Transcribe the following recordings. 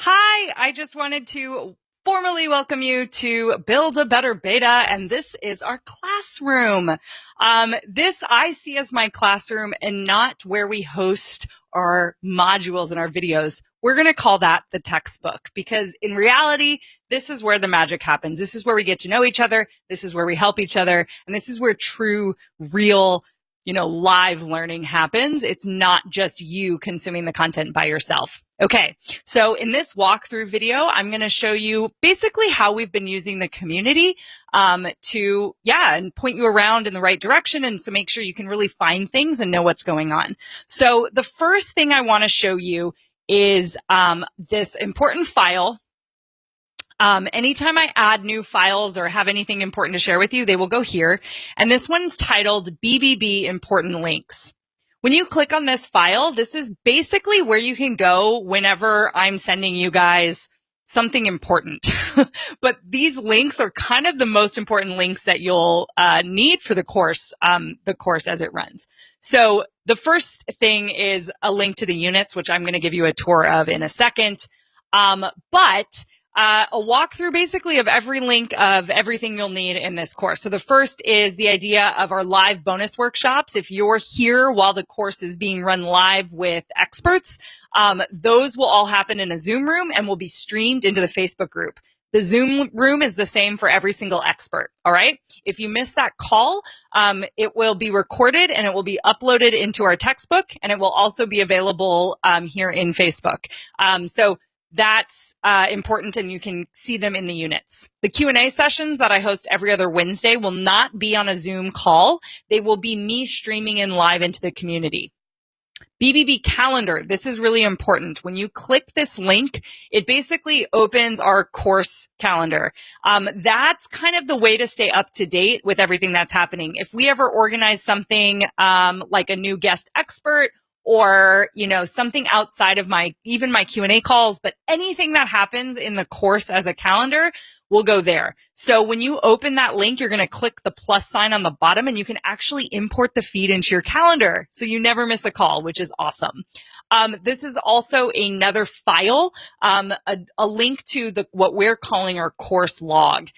Hi, I just wanted to formally welcome you to Build a Better Beta, and this is our classroom. This I see as my classroom and not where we host our modules and our videos. We're going to call that the textbook because in reality, this is where the magic happens. This is where we get to know each other. This is where we help each other. And this is where true, real, live learning happens. It's not just you consuming the content by yourself. Okay, so in this walkthrough video, I'm going to show you basically how we've been using the community and point you around in the right direction, and so make sure you can really find things and know what's going on. So the first thing I want to show you is this important file. Anytime I add new files or have anything important to share with you, they will go here. And this one's titled BBB Important Links. When you click on this file, this is basically where you can go whenever I'm sending you guys something important. But these links are kind of the most important links that you'll need for the course as it runs. So the first thing is a link to the units, which I'm going to give you a tour of in a second. A walkthrough basically of every link of everything you'll need in this course. So the first is the idea of our live bonus workshops. If you're here while the course is being run live with experts, those will all happen in a Zoom room and will be streamed into the Facebook group. The Zoom room is the same for every single expert, all right? If you miss that call, it will be recorded and it will be uploaded into our textbook, and it will also be available here in Facebook. So that's important, and you can see them in the units. The Q&A sessions that I host every other Wednesday will not be on a Zoom call. They will be me streaming in live into the community. BBB Calendar, this is really important. When you click this link, it basically opens our course calendar. That's kind of the way to stay up to date with everything that's happening. If we ever organize something like a new guest expert, or, something outside of my Q&A calls, but anything that happens in the course as a calendar will go there. So when you open that link, you're going to click the plus sign on the bottom and you can actually import the feed into your calendar. So you never miss a call, which is awesome. This is also another file, a link to what we're calling our course log.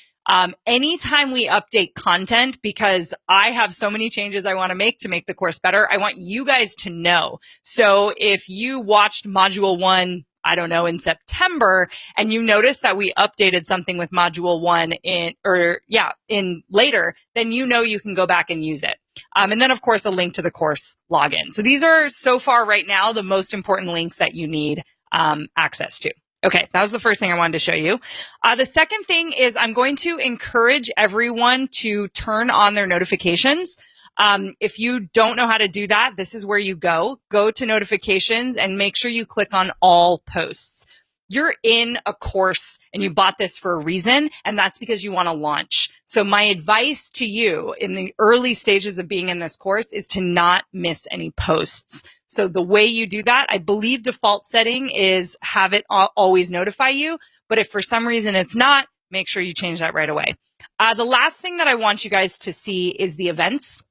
Anytime we update content, because I have so many changes I want to make the course better, I want you guys to know. So if you watched module 1, I don't know, in September, and you notice that we updated something with module 1 in later, then you can go back and use it. And then of course a link to the course login. So these are so far right now the most important links that you need access to. Okay, that was the first thing I wanted to show you. The second thing is I'm going to encourage everyone to turn on their notifications. If you don't know how to do that, this is where you go. Go to notifications and make sure you click on all posts. You're in a course and you bought this for a reason, and that's because you want to launch. So my advice to you in the early stages of being in this course is to not miss any posts. So the way you do that, I believe default setting is have it always notify you. But if for some reason it's not, make sure you change that right away. The last thing that I want you guys to see is the events.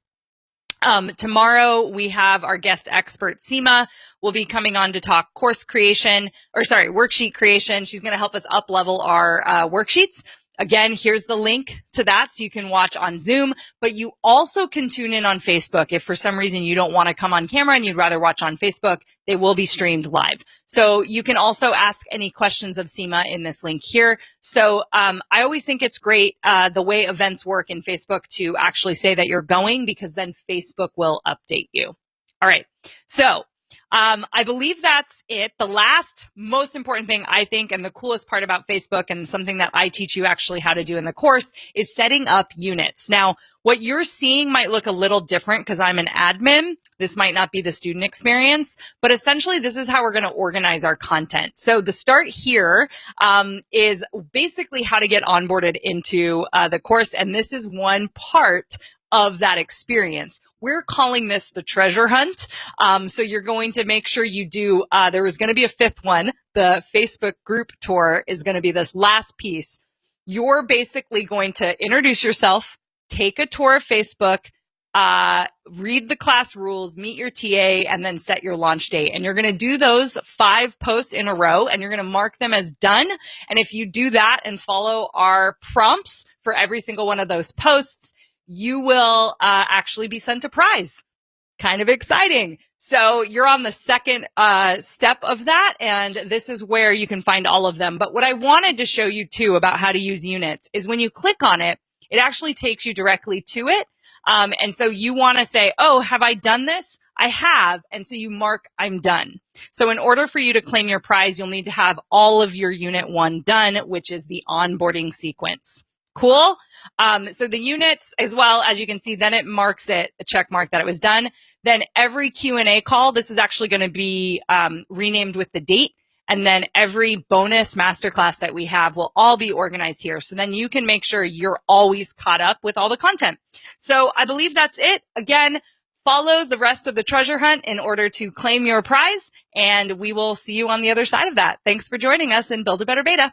Tomorrow we have our guest expert, Seema, will be coming on to talk worksheet creation. She's going to help us up level our worksheets. Again, here's the link to that so you can watch on Zoom, but you also can tune in on Facebook. If for some reason you don't want to come on camera and you'd rather watch on Facebook, they will be streamed live. So you can also ask any questions of Seema in this link here. So I always think it's great the way events work in Facebook to actually say that you're going, because then Facebook will update you. All right. So I believe that's it. The last most important thing I think, and the coolest part about Facebook, and something that I teach you actually how to do in the course, is setting up units. Now, what you're seeing might look a little different because I'm an admin. This might not be the student experience, but essentially this is how we're going to organize our content. So the start here is basically how to get onboarded into the course. And this is one part of that experience. We're calling this the treasure hunt. So you're going to make sure you do, there was going to be a fifth one. The Facebook group tour is going to be this last piece. You're basically going to introduce yourself, take a tour of Facebook, read the class rules, meet your TA, and then set your launch date. And you're going to do those 5 posts in a row, and you're going to mark them as done. And if you do that and follow our prompts for every single one of those posts, you will actually be sent a prize. Kind of exciting. So you're on the second step of that, and this is where you can find all of them. But what I wanted to show you too about how to use units is when you click on it, it actually takes you directly to it. And so you want to say, oh, have I done this? I have. And so you mark, I'm done. So in order for you to claim your prize, you'll need to have all of your unit 1 done, which is the onboarding sequence. Cool. So the units, as well as you can see, then it marks it a check mark that it was done. Then every Q&A call, this is actually going to be renamed with the date. And then every bonus masterclass that we have will all be organized here. So then you can make sure you're always caught up with all the content. So I believe that's it. Again, follow the rest of the treasure hunt in order to claim your prize. And we will see you on the other side of that. Thanks for joining us in Build a Better Beta.